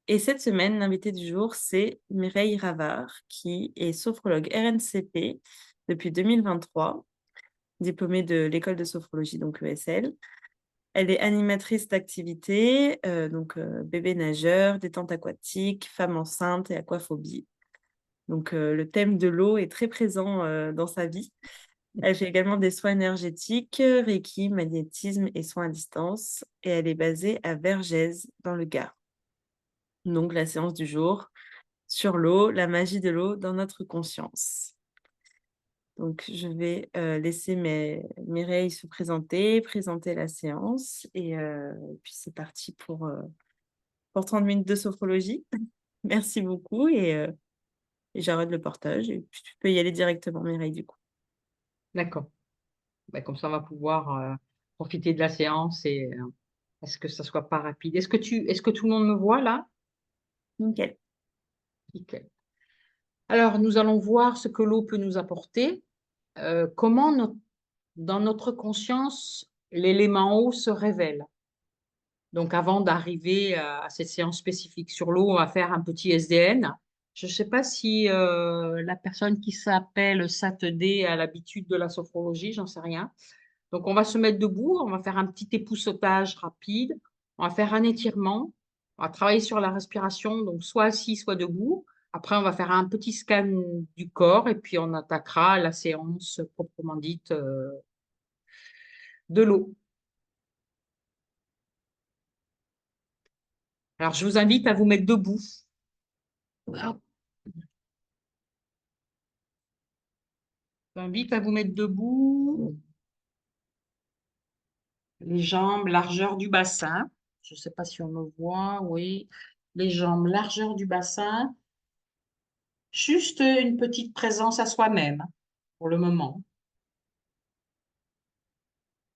Et cette semaine, l'invité du jour, c'est Mireille Ravard, qui est sophrologue RNCP depuis 2023, diplômée de l'école de sophrologie, donc ESL. Elle est animatrice d'activités, bébé nageur, détente aquatique, femme enceinte et aquaphobie. Donc, le thème de l'eau est très présent dans sa vie. Elle fait également des soins énergétiques, Reiki, magnétisme et soins à distance. Et elle est basée à Vergès, dans le Gard. Donc, la séance du jour sur l'eau, la magie de l'eau dans notre conscience. Donc, je vais laisser Mireille se présenter la séance. Et puis, c'est parti pour 30 minutes de sophrologie. Merci beaucoup et j'arrête le partage. Et puis, tu peux y aller directement, Mireille, du coup. D'accord. Ben, comme ça, on va pouvoir profiter de la séance et est-ce que ça soit pas rapide. Est-ce que tout le monde me voit là? Nickel. Nickel. Alors, nous allons voir ce que l'eau peut nous apporter. Comment dans notre conscience, l'élément eau se révèle. Donc, avant d'arriver à cette séance spécifique sur l'eau, on va faire un petit SDN. Je ne sais pas si la personne qui s'appelle Satedé a l'habitude de la sophrologie, j'en sais rien. Donc, on va se mettre debout, on va faire un petit époussetage rapide, on va faire un étirement, on va travailler sur la respiration, donc soit assis, soit debout. Après, on va faire un petit scan du corps et puis on attaquera la séance proprement dite de l'eau. Alors, je vous invite à vous mettre debout. Je vous invite à vous mettre debout, les jambes largeur du bassin. Je ne sais pas si on me voit, oui. Les jambes largeur du bassin. Juste une petite présence à soi-même pour le moment.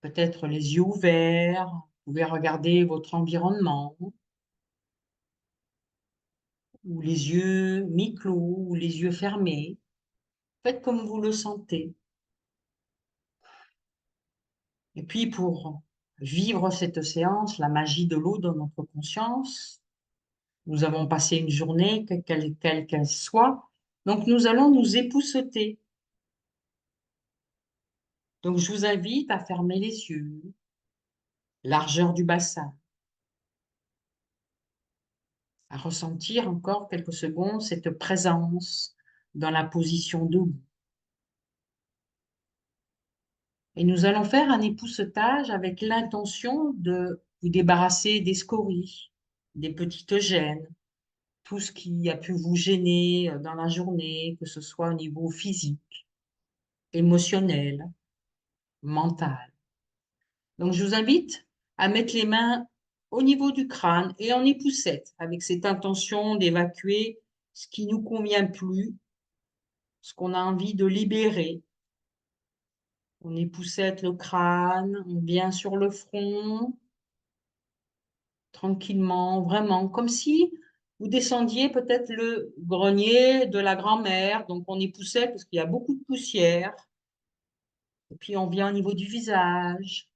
Peut-être les yeux ouverts, vous pouvez regarder votre environnement, ou les yeux mi-clos, ou les yeux fermés. Faites comme vous le sentez. Et puis pour vivre cette séance, la magie de l'eau dans notre conscience, nous avons passé une journée, quelle qu'elle soit, donc nous allons nous épousseter. Donc je vous invite à fermer les yeux, largeur du bassin, à ressentir encore quelques secondes cette présence dans la position debout. Et nous allons faire un époussetage avec l'intention de vous débarrasser des scories, des petites gênes, tout ce qui a pu vous gêner dans la journée, que ce soit au niveau physique, émotionnel, mental. Donc, je vous invite à mettre les mains au niveau du crâne et en époussette, avec cette intention d'évacuer ce qui ne nous convient plus, ce qu'on a envie de libérer. On époussette le crâne, on vient sur le front, tranquillement, vraiment, comme si vous descendiez peut-être le grenier de la grand-mère. Donc, on époussette parce qu'il y a beaucoup de poussière. Et puis, on vient au niveau du visage.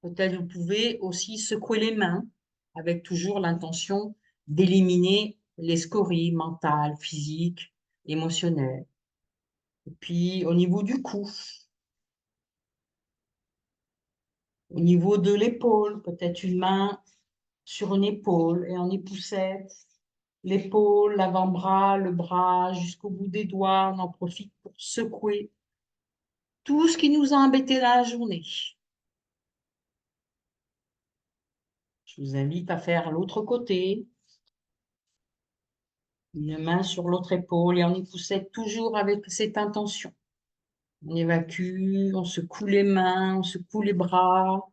Peut-être vous pouvez aussi secouer les mains avec toujours l'intention d'éliminer les scories mentales, physiques, émotionnelles. Et puis, au niveau du cou, au niveau de l'épaule, peut-être une main sur une épaule et on époussette l'épaule, l'avant-bras, le bras, jusqu'au bout des doigts. On en profite pour secouer tout ce qui nous a embêtés dans la journée. Je vous invite à faire l'autre côté, une main sur l'autre épaule et on époussette toujours avec cette intention. On évacue, on secoue les mains, on secoue les bras,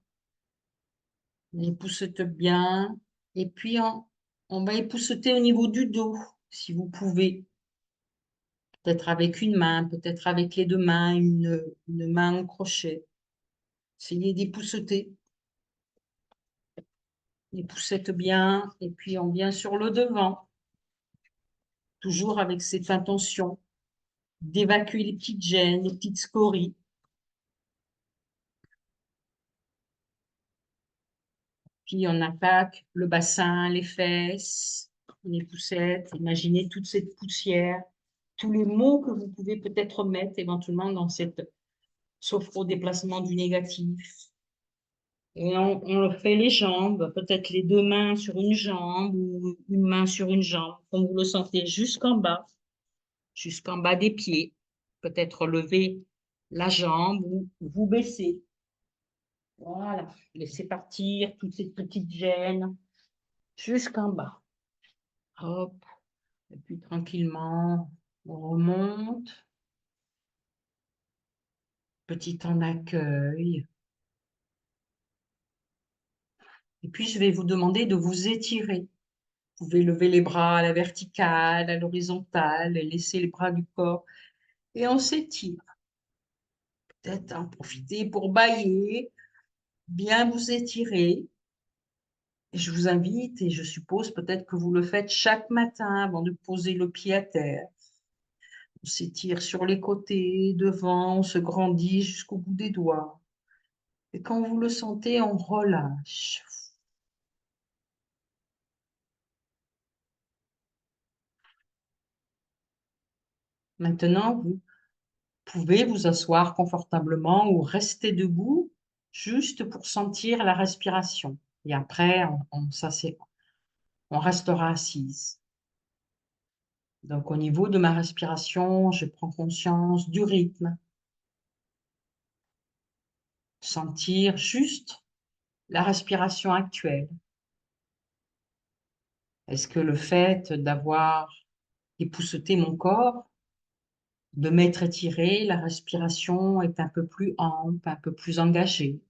on époussette bien et puis on va épousseter au niveau du dos, si vous pouvez. Peut-être avec une main, peut-être avec les deux mains, une main au crochet. Essayez d'épousseter. Époussette bien, et puis on vient sur le devant, toujours avec cette intention d'évacuer les petites gênes, les petites scories. Puis on attaque le bassin, les fesses, les poussettes. Imaginez toute cette poussière, tous les mots que vous pouvez peut-être mettre éventuellement dans cette sophro-déplacement du négatif. Et on fait les jambes, peut-être les deux mains sur une jambe ou une main sur une jambe, comme vous le sentez, jusqu'en bas des pieds. Peut-être lever la jambe ou vous baisser. Voilà, laissez partir toutes ces petites gênes jusqu'en bas. Hop, et puis tranquillement, on remonte. Petit temps d'accueil. Et puis, je vais vous demander de vous étirer. Vous pouvez lever les bras à la verticale, à l'horizontale, et laisser les bras du corps. Et on s'étire. Peut-être en profiter pour bâiller, bien vous étirer. Et je vous invite, et je suppose peut-être que vous le faites chaque matin avant de poser le pied à terre. On s'étire sur les côtés, devant, on se grandit jusqu'au bout des doigts. Et quand vous le sentez, on relâche. Maintenant, vous pouvez vous asseoir confortablement ou rester debout juste pour sentir la respiration. Et après, on restera assise. Donc, au niveau de ma respiration, je prends conscience du rythme. Sentir juste la respiration actuelle. Est-ce que le fait d'avoir épousseté mon corps, de m'être étiré, la respiration est un peu plus ample, un peu plus engagée?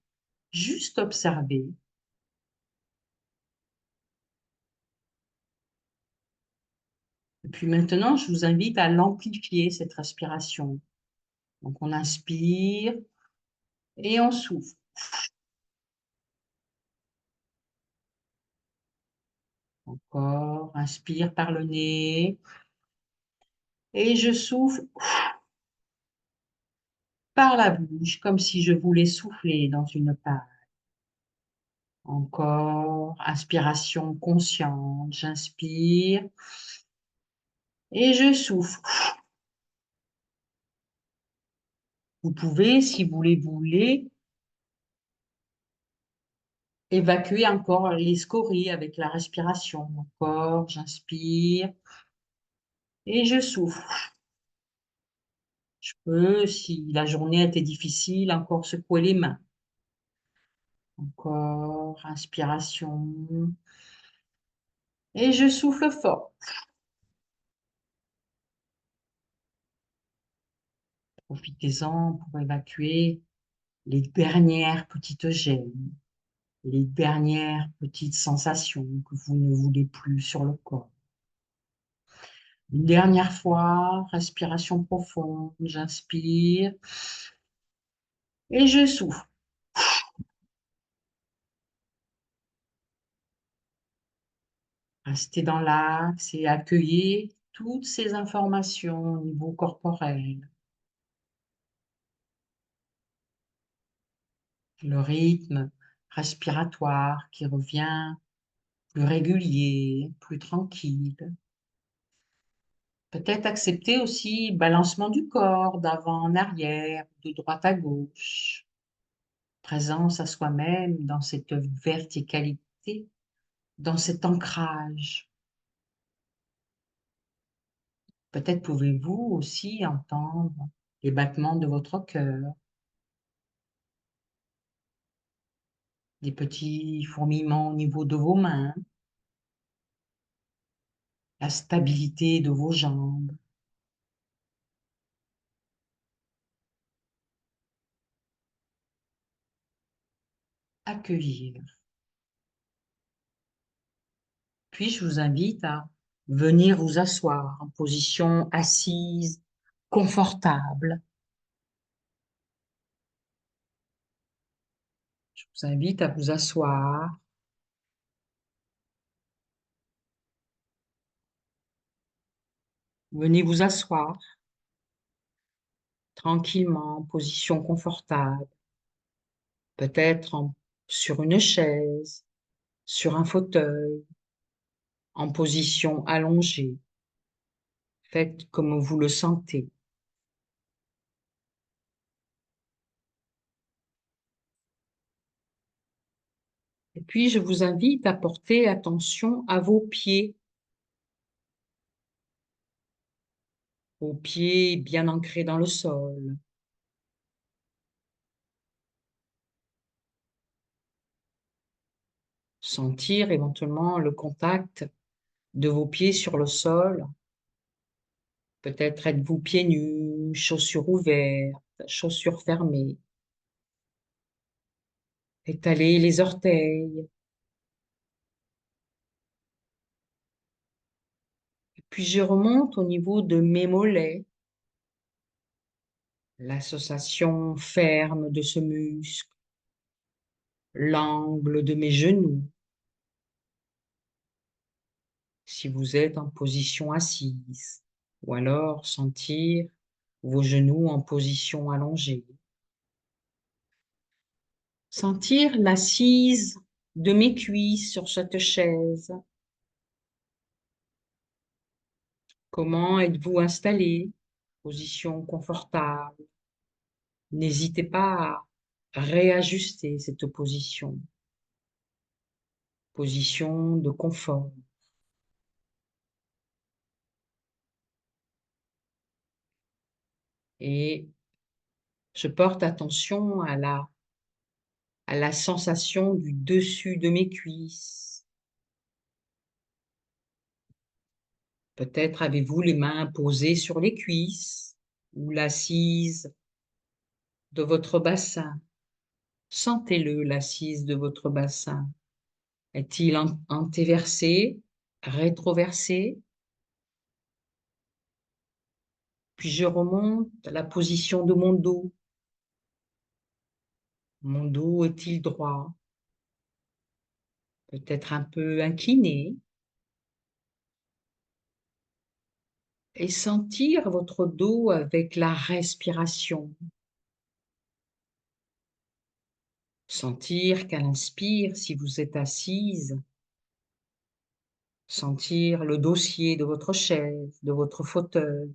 Juste observer. Et puis maintenant, je vous invite à l'amplifier, cette respiration. Donc, on inspire et on souffle. Encore, inspire par le nez et je souffle par la bouche, comme si je voulais souffler dans une paille. Encore, inspiration consciente, j'inspire et je souffle. Vous pouvez, si vous les voulez, évacuer encore les scories avec la respiration. Encore, j'inspire et je souffle. Je peux, si la journée était difficile, encore secouer les mains. Encore, inspiration. Et je souffle fort. Profitez-en pour évacuer les dernières petites gênes, les dernières petites sensations que vous ne voulez plus sur le corps. Une dernière fois, respiration profonde, j'inspire et je souffle. Restez dans l'axe et accueillez toutes ces informations au niveau corporel. Le rythme respiratoire qui revient plus régulier, plus tranquille. Peut-être accepter aussi le balancement du corps d'avant en arrière, de droite à gauche. Présence à soi-même dans cette verticalité, dans cet ancrage. Peut-être pouvez-vous aussi entendre les battements de votre cœur, des petits fourmillements au niveau de vos mains, la stabilité de vos jambes. Accueillir. Puis je vous invite à venir vous asseoir en position assise, confortable. Je vous invite à vous asseoir. Venez vous asseoir tranquillement, en position confortable, peut-être sur une chaise, sur un fauteuil, en position allongée. Faites comme vous le sentez. Et puis, je vous invite à porter attention à vos pieds bien ancrés dans le sol. Sentir éventuellement le contact de vos pieds sur le sol. Peut-être êtes-vous pieds nus, chaussures ouvertes, chaussures fermées. Étalez les orteils. Puis je remonte au niveau de mes mollets, l'association ferme de ce muscle, l'angle de mes genoux, si vous êtes en position assise, ou alors sentir vos genoux en position allongée. Sentir l'assise de mes cuisses sur cette chaise. Comment êtes-vous installé? Position confortable. N'hésitez pas à réajuster cette position. Position de confort. Et je porte attention à la sensation du dessus de mes cuisses. Peut-être avez-vous les mains posées sur les cuisses ou l'assise de votre bassin. Sentez-le, l'assise de votre bassin. Est-il antéversé, rétroversé? Puis je remonte à la position de mon dos. Mon dos est-il droit? Peut-être un peu incliné? Et sentir votre dos avec la respiration. Sentir qu'à l'inspire, si vous êtes assise, sentir le dossier de votre chaise, de votre fauteuil,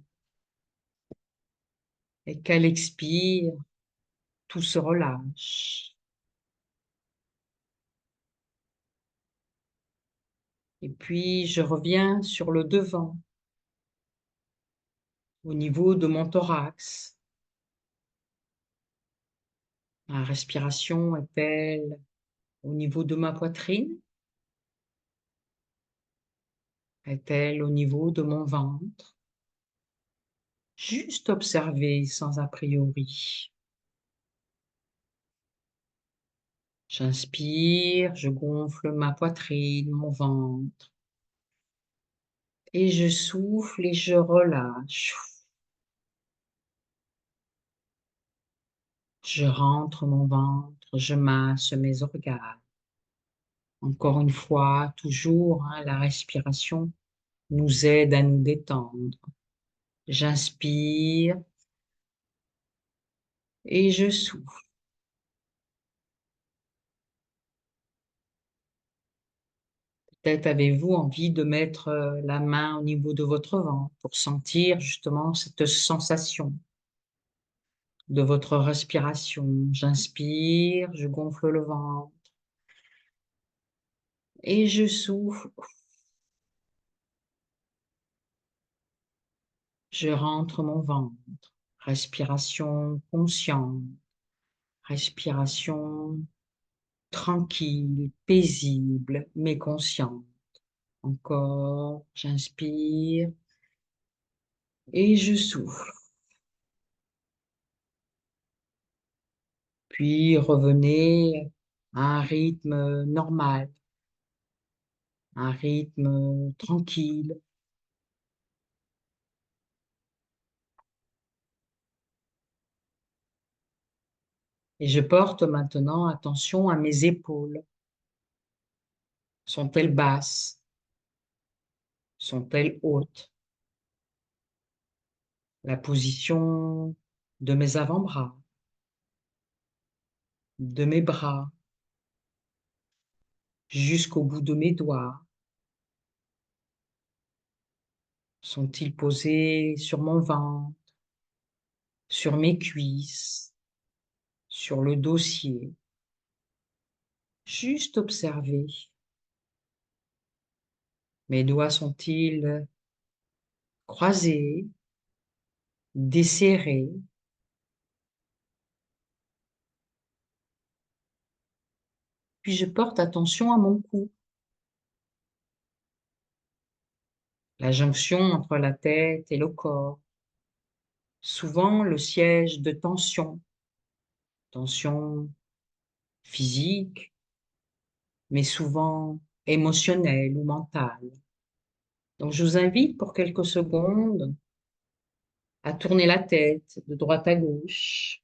et qu'à l'expire, tout se relâche. Et puis, je reviens sur le devant, au niveau de mon thorax. Ma respiration est-elle au niveau de ma poitrine? Est-elle au niveau de mon ventre? Juste observer sans a priori. J'inspire, je gonfle ma poitrine, mon ventre. Et je souffle et je relâche. Je rentre mon ventre, je masse mes organes. Encore une fois, toujours, la respiration nous aide à nous détendre. J'inspire et je souffle. Peut-être avez-vous envie de mettre la main au niveau de votre ventre pour sentir justement cette sensation de votre respiration. J'inspire, je gonfle le ventre et je souffle. Je rentre mon ventre. Respiration consciente, respiration tranquille, paisible, mais consciente. Encore, j'inspire et je souffle. Puis revenez à un rythme normal, un rythme tranquille. Et je porte maintenant attention à mes épaules. Sont-elles basses? Sont-elles hautes? La position de mes avant-bras, de mes bras. jusqu'au bout de mes doigts. Sont-ils posés sur mon ventre, sur mes cuisses, sur le dossier? Juste observer. Mes doigts sont-ils croisés, desserrés? Puis je porte attention à mon cou, la jonction entre la tête et le corps. Souvent le siège de tension, tension physique, mais souvent émotionnelle ou mentale. Donc je vous invite pour quelques secondes à tourner la tête de droite à gauche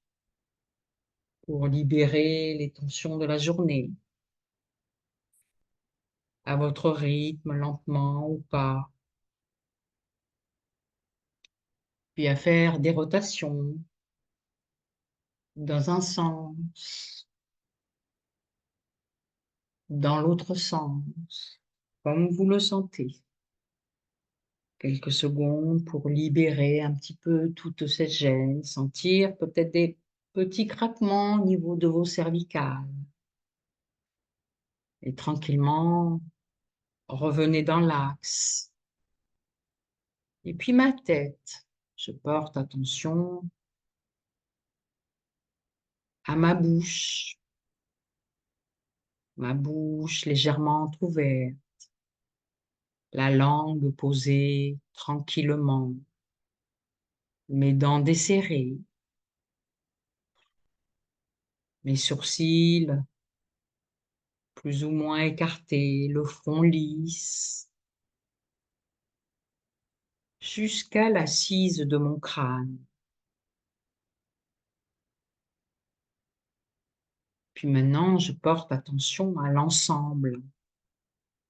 pour libérer les tensions de la journée, à votre rythme, lentement ou pas, puis à faire des rotations dans un sens, dans l'autre sens, comme vous le sentez. Quelques secondes pour libérer un petit peu toute cette gêne, sentir peut-être des petits craquements au niveau de vos cervicales. Et tranquillement, revenez dans l'axe. Et puis ma tête, je porte attention à ma bouche légèrement entrouverte, la langue posée tranquillement, mes dents desserrées, mes sourcils plus ou moins écartés, le front lisse, jusqu'à l'assise de mon crâne. Puis maintenant, je porte attention à l'ensemble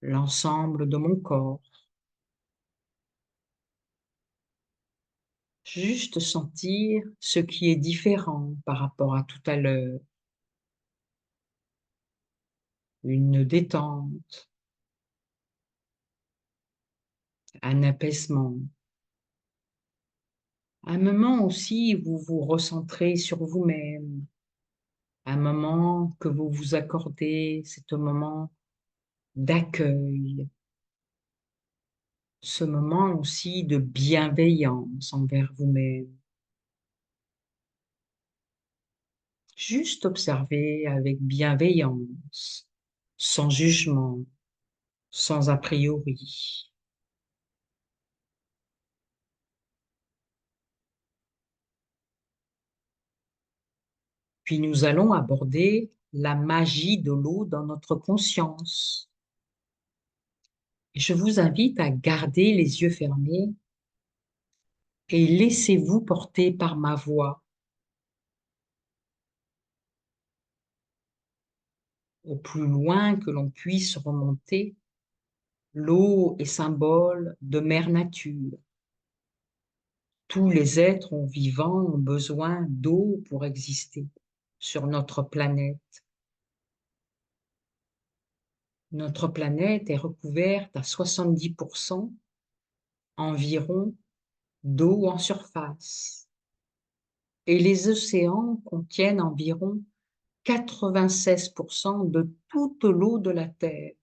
de mon corps. Juste sentir ce qui est différent par rapport à tout à l'heure. Une détente, un apaisement. Un moment aussi où vous vous recentrez sur vous-même. Un moment que vous vous accordez, c'est un moment d'accueil. Ce moment aussi de bienveillance envers vous-même. Juste observer avec bienveillance, sans jugement, sans a priori. Puis nous allons aborder la magie de l'eau dans notre conscience. Et je vous invite à garder les yeux fermés et laissez-vous porter par ma voix. Au plus loin que l'on puisse remonter, l'eau est symbole de mère nature. Tous les êtres vivants ont besoin d'eau pour exister sur notre planète. Notre planète est recouverte à 70% environ d'eau en surface. Et les océans contiennent environ 96% de toute l'eau de la Terre.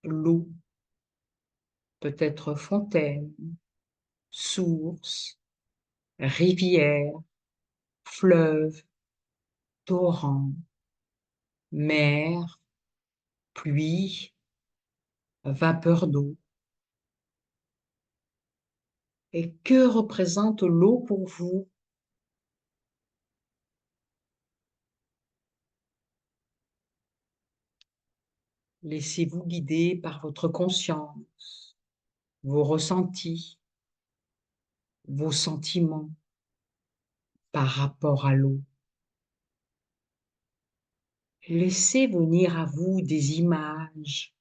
L'eau peut être fontaine, source, rivière, fleuve, torrent, mer, pluie, vapeur d'eau. Et que représente l'eau pour vous? Laissez-vous guider par votre conscience, vos ressentis, vos sentiments par rapport à l'eau. Laissez venir à vous des images,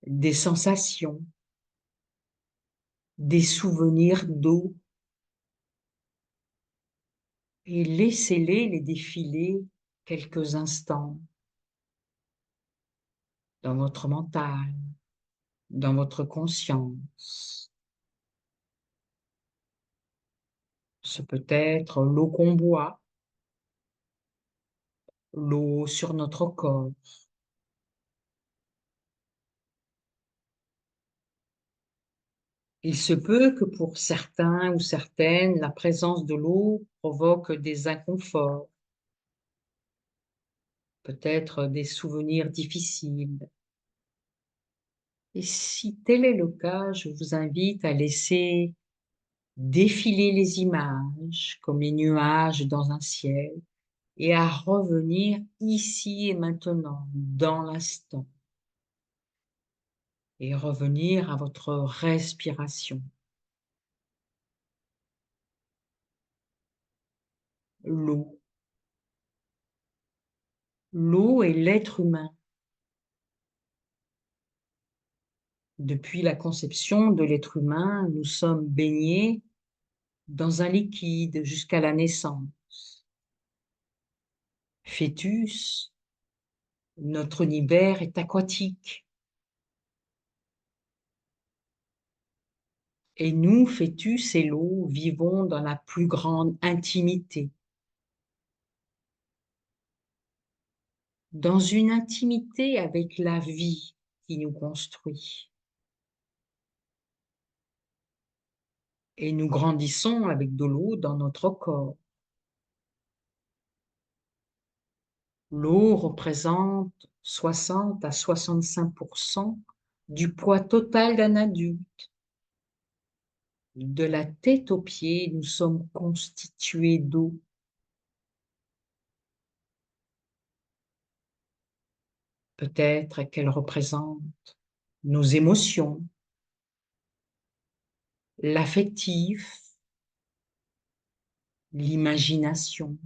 des sensations, des souvenirs d'eau et laissez-les les défiler quelques instants. dans votre mental, dans votre conscience. Ce peut être l'eau qu'on boit, l'eau sur notre corps. Il se peut que pour certains ou certaines, la présence de l'eau provoque des inconforts, peut-être des souvenirs difficiles. Et si tel est le cas, je vous invite à laisser défiler les images comme les nuages dans un ciel et à revenir ici et maintenant, dans l'instant, et revenir à votre respiration. L'eau. L'eau est l'être humain. Depuis la conception de l'être humain, nous sommes baignés dans un liquide jusqu'à la naissance. Fœtus, notre univers est aquatique. Et nous, fœtus et l'eau, vivons dans la plus grande intimité. Dans une intimité avec la vie qui nous construit. Et nous grandissons avec de l'eau dans notre corps. L'eau représente 60 à 65% du poids total d'un adulte. De la tête aux pieds, nous sommes constitués d'eau. Peut-être qu'elle représente nos émotions, l'affectif, l'imagination,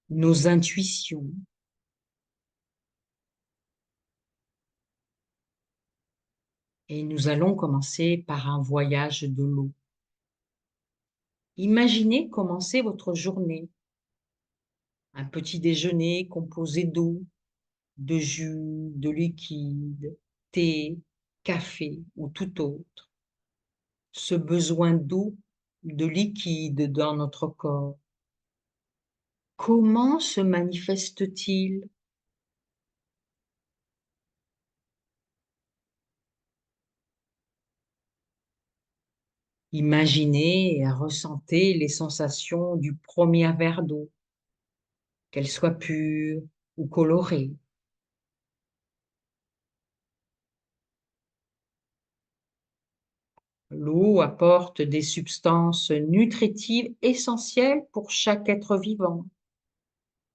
nos intuitions. Et nous allons commencer par un voyage de l'eau. Imaginez commencer votre journée. Un petit déjeuner composé d'eau, de jus, de liquide, thé, café ou tout autre. Ce besoin d'eau, de liquide dans notre corps. Comment se manifeste-t-il? Imaginez et ressentez les sensations du premier verre d'eau, qu'elle soit pure ou colorée. L'eau apporte des substances nutritives essentielles pour chaque être vivant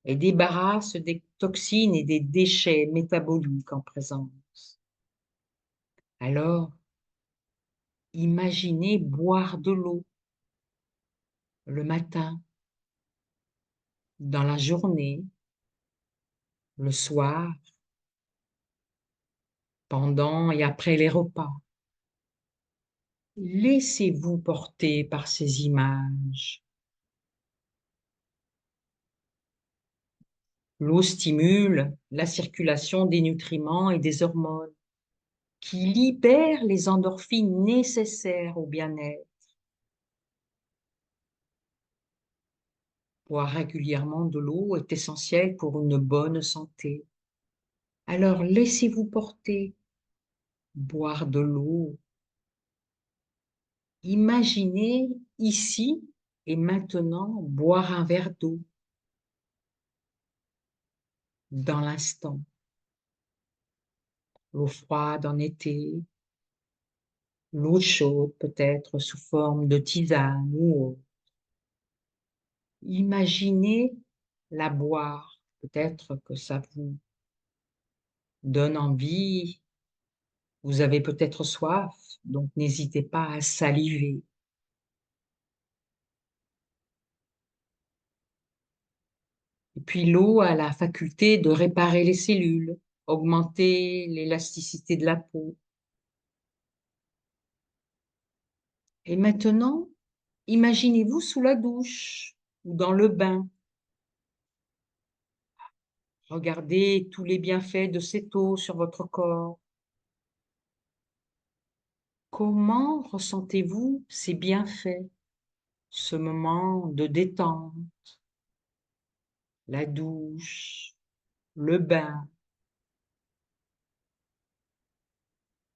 et débarrasse des toxines et des déchets métaboliques en présence. Alors, imaginez boire de l'eau le matin, dans la journée, le soir, pendant et après les repas. Laissez-vous porter par ces images. L'eau stimule la circulation des nutriments et des hormones qui libèrent les endorphines nécessaires au bien-être. Boire régulièrement de l'eau est essentiel pour une bonne santé. Alors laissez-vous porter, boire de l'eau. Imaginez ici et maintenant boire un verre d'eau dans l'instant. L'eau froide en été, l'eau chaude peut-être sous forme de tisane ou autre. Imaginez la boire. Peut-être que ça vous donne envie. Vous avez peut-être soif, donc n'hésitez pas à saliver. Et puis l'eau a la faculté de réparer les cellules, augmenter l'élasticité de la peau. Et maintenant, imaginez-vous sous la douche ou dans le bain. Regardez tous les bienfaits de cette eau sur votre corps. Comment ressentez-vous ces bienfaits, ce moment de détente, la douche, le bain,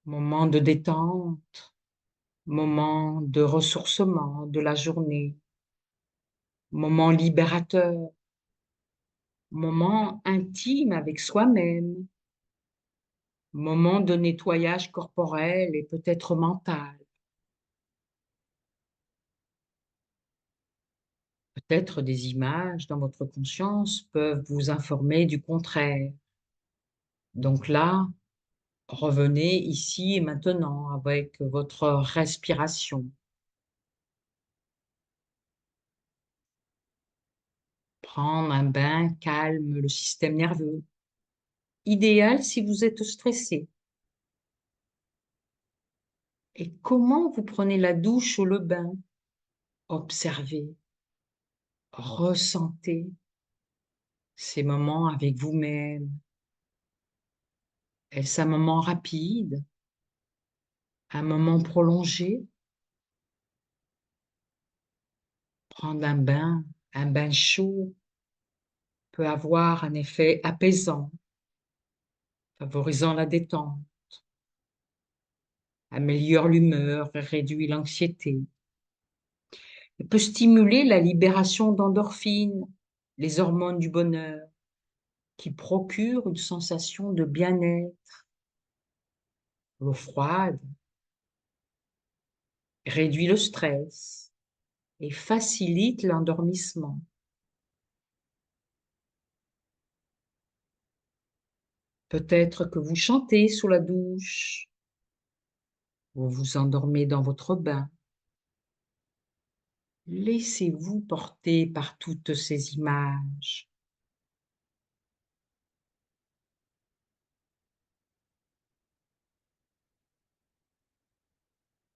moment de détente, moment de ressourcement de la journée, moment libérateur, moment intime avec soi-même, moment de nettoyage corporel et peut-être mental. Peut-être des images dans votre conscience peuvent vous informer du contraire. Donc là, revenez ici et maintenant avec votre respiration. Prendre un bain calme le système nerveux. Idéal si vous êtes stressé. Et comment vous prenez la douche ou le bain? Observez, ressentez ces moments avec vous-même. Est-ce un moment rapide? Un moment prolongé? Prendre un bain chaud peut avoir un effet apaisant, favorisant la détente, améliore l'humeur et réduit l'anxiété. Il peut stimuler la libération d'endorphines, les hormones du bonheur, qui procurent une sensation de bien-être. L'eau froide réduit le stress et facilite l'endormissement. Peut-être que vous chantez sous la douche, vous vous endormez dans votre bain. Laissez-vous porter par toutes ces images.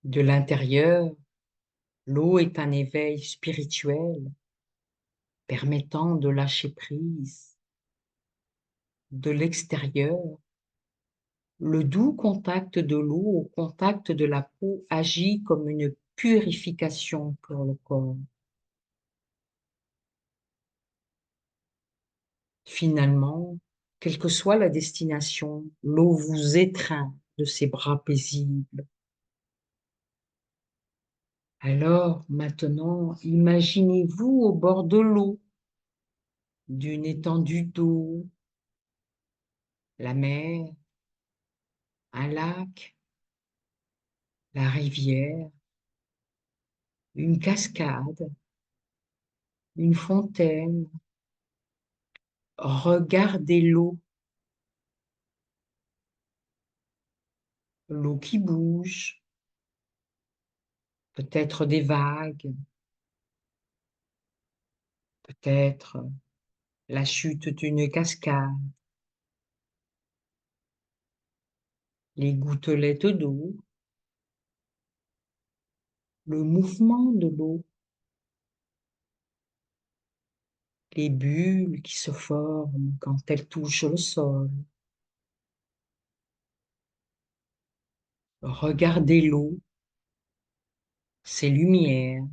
De l'intérieur, l'eau est un éveil spirituel permettant de lâcher prise. De l'extérieur, le doux contact de l'eau au contact de la peau agit comme une purification pour le corps. Finalement, quelle que soit la destination, l'eau vous étreint de ses bras paisibles. Alors, maintenant, imaginez-vous au bord de l'eau, d'une étendue d'eau, la mer, un lac, la rivière, une cascade, une fontaine. Regardez l'eau qui bouge, peut-être des vagues, peut-être la chute d'une cascade, les gouttelettes d'eau, le mouvement de l'eau, les bulles qui se forment quand elles touchent le sol. Regardez l'eau, ses lumières,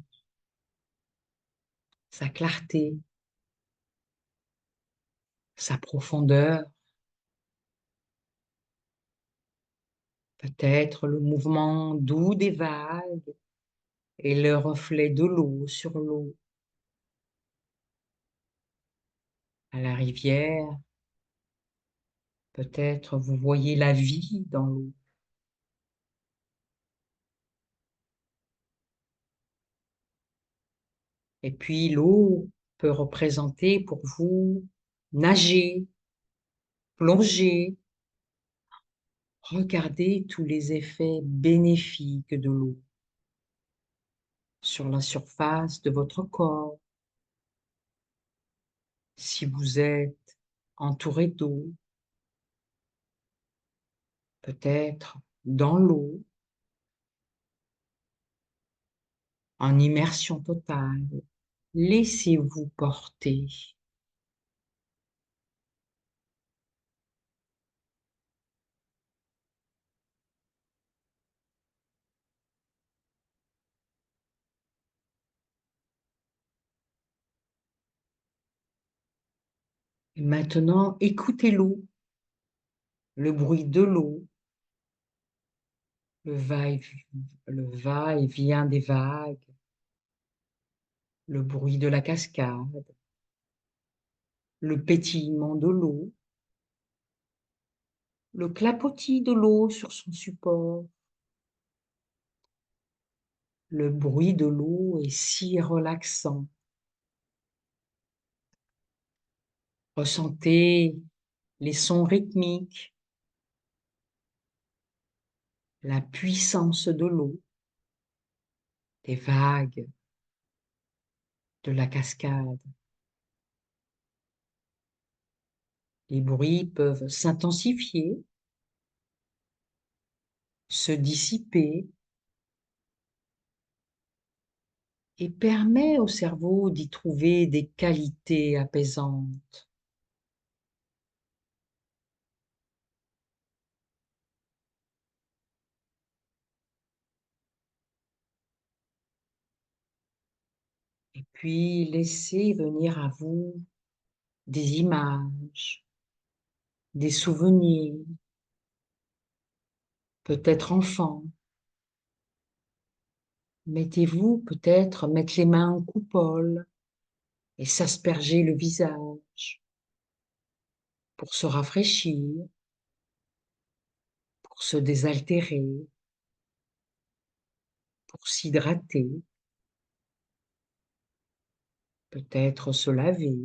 sa clarté, sa profondeur, peut-être le mouvement doux des vagues et le reflet de l'eau sur l'eau. À la rivière, peut-être vous voyez la vie dans l'eau. Et puis l'eau peut représenter pour vous nager, plonger. Regardez tous les effets bénéfiques de l'eau sur la surface de votre corps. Si vous êtes entouré d'eau, peut-être dans l'eau, en immersion totale, laissez-vous porter. Et maintenant, écoutez l'eau, le bruit de l'eau, le le va-et-vient des vagues, le bruit de la cascade, le pétillement de l'eau, le clapotis de l'eau sur son support. Le bruit de l'eau est si relaxant. Ressentez les sons rythmiques, la puissance de l'eau, des vagues, de la cascade. Les bruits peuvent s'intensifier, se dissiper et permet au cerveau d'y trouver des qualités apaisantes. Et puis laissez venir à vous des images, des souvenirs, peut-être enfants. Mettez-vous peut-être mettre les mains en coupole et s'asperger le visage pour se rafraîchir, pour se désaltérer, pour s'hydrater, peut-être se laver.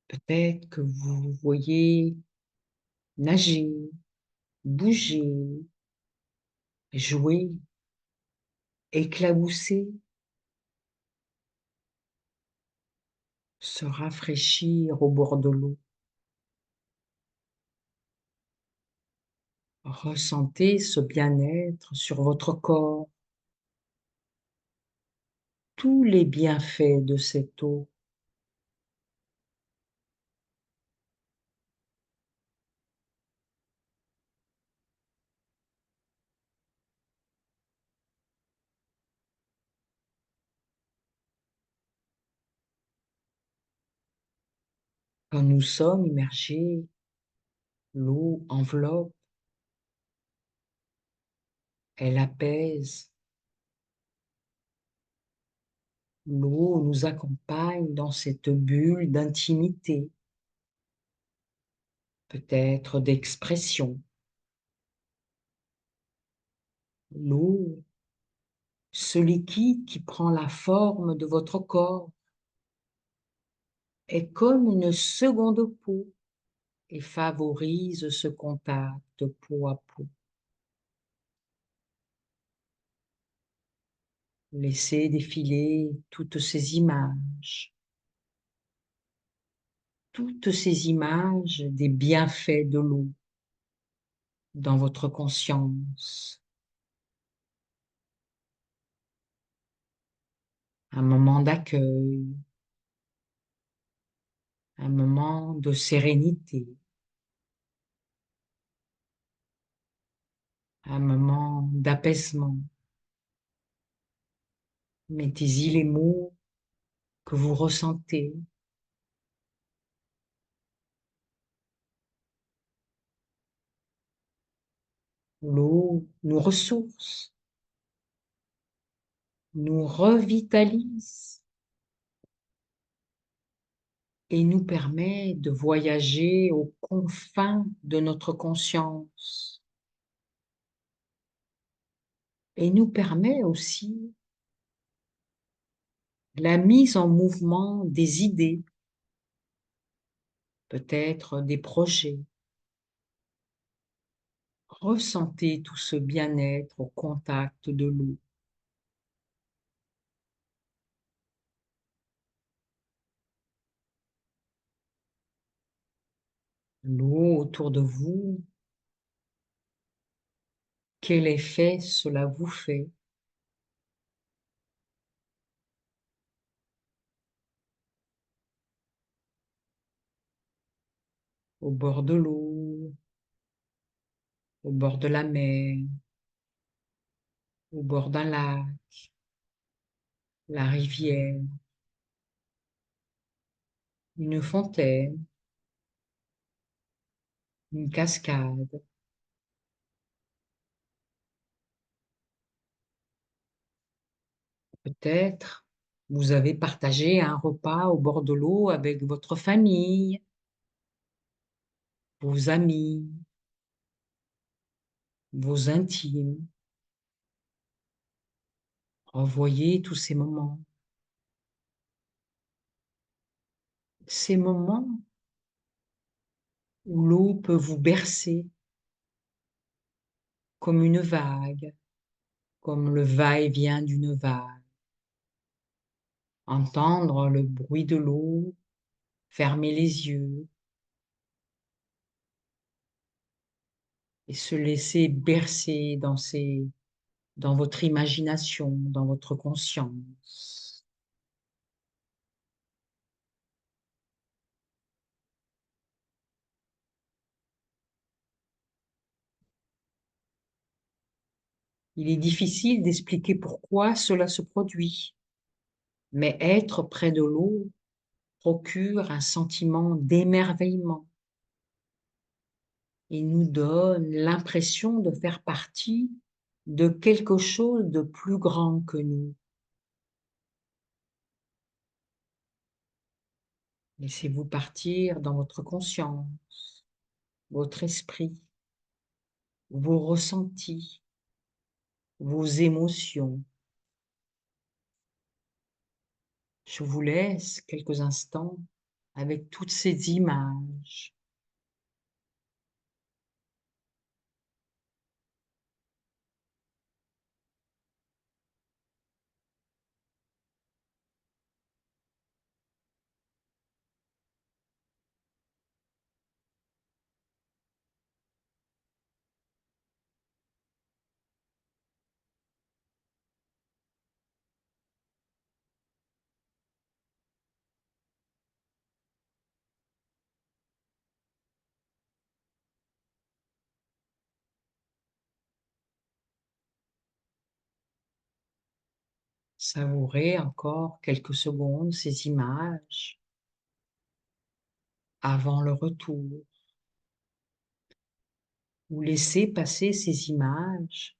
Peut-être que vous voyez nager, bouger, jouer, éclabousser, se rafraîchir au bord de l'eau. Ressentez ce bien-être sur votre corps, tous les bienfaits de cette eau. Quand nous sommes immergés, l'eau enveloppe, elle apaise. L'eau nous accompagne dans cette bulle d'intimité, peut-être d'expression. L'eau, ce liquide qui prend la forme de votre corps, est comme une seconde peau et favorise ce contact peau à peau. Laissez défiler toutes ces images des bienfaits de l'eau dans votre conscience. Un moment d'accueil, un moment de sérénité, un moment d'apaisement. Mettez-y les mots que vous ressentez. L'eau nous ressource, nous revitalise et nous permet de voyager aux confins de notre conscience et nous permet aussi la mise en mouvement des idées, peut-être des projets. Ressentez tout ce bien-être au contact de l'eau. L'eau autour de vous, quel effet cela vous fait? Au bord de l'eau, au bord de la mer, au bord d'un lac, la rivière, une fontaine, une cascade. Peut-être vous avez partagé un repas au bord de l'eau avec votre famille, vos amis, vos intimes. Revoyez tous ces moments où l'eau peut vous bercer comme une vague, comme le va-et-vient d'une vague. Entendre le bruit de l'eau, fermer les yeux et se laisser bercer dans votre imagination, dans votre conscience. Il est difficile d'expliquer pourquoi cela se produit, mais être près de l'eau procure un sentiment d'émerveillement et nous donne l'impression de faire partie de quelque chose de plus grand que nous. Laissez-vous partir dans votre conscience, votre esprit, vos ressentis, vos émotions. Je vous laisse quelques instants avec toutes ces images. Savourez encore quelques secondes ces images avant le retour. Vous laissez passer ces images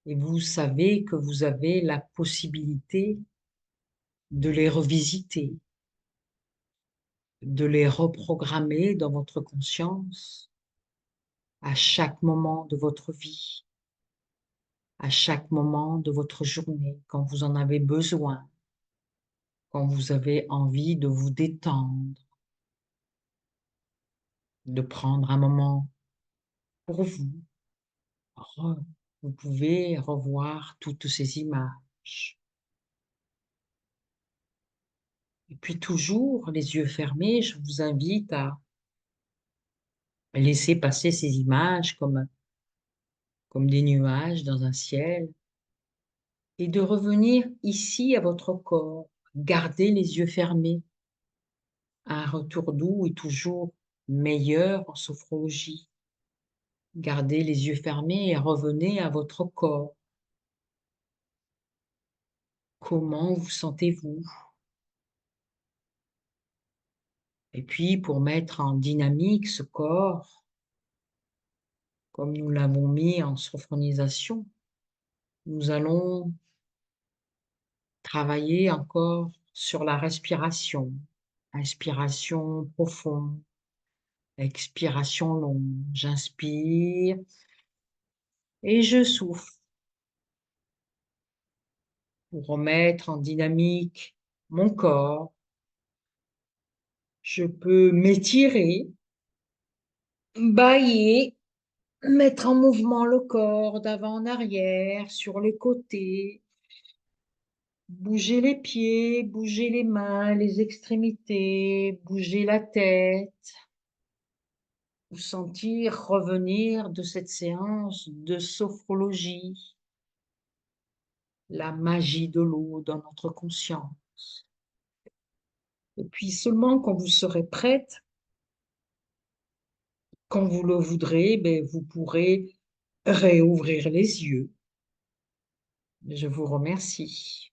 et vous savez que vous avez la possibilité de les revisiter, de les reprogrammer dans votre conscience à chaque moment de votre vie, à chaque moment de votre journée, quand vous en avez besoin, quand vous avez envie de vous détendre, de prendre un moment pour vous. Vous pouvez revoir toutes ces images. Et puis toujours, les yeux fermés, je vous invite à laisser passer ces images comme des nuages dans un ciel et de revenir ici à votre corps. Gardez les yeux fermés. Un retour doux est toujours meilleur en sophrologie. Gardez les yeux fermés et revenez à votre corps. Comment vous sentez-vous? Et puis, pour mettre en dynamique ce corps, comme nous l'avons mis en sophronisation, nous allons travailler encore sur la respiration. Inspiration profonde, expiration longue. J'inspire et je souffle pour remettre en dynamique mon corps. Je peux m'étirer, bâiller, mettre en mouvement le corps d'avant en arrière, sur les côtés, bouger les pieds, bouger les mains, les extrémités, bouger la tête. Vous sentir revenir de cette séance de sophrologie, la magie de l'eau dans notre conscience. Et puis seulement quand vous serez prête, quand vous le voudrez, vous pourrez réouvrir les yeux. Je vous remercie.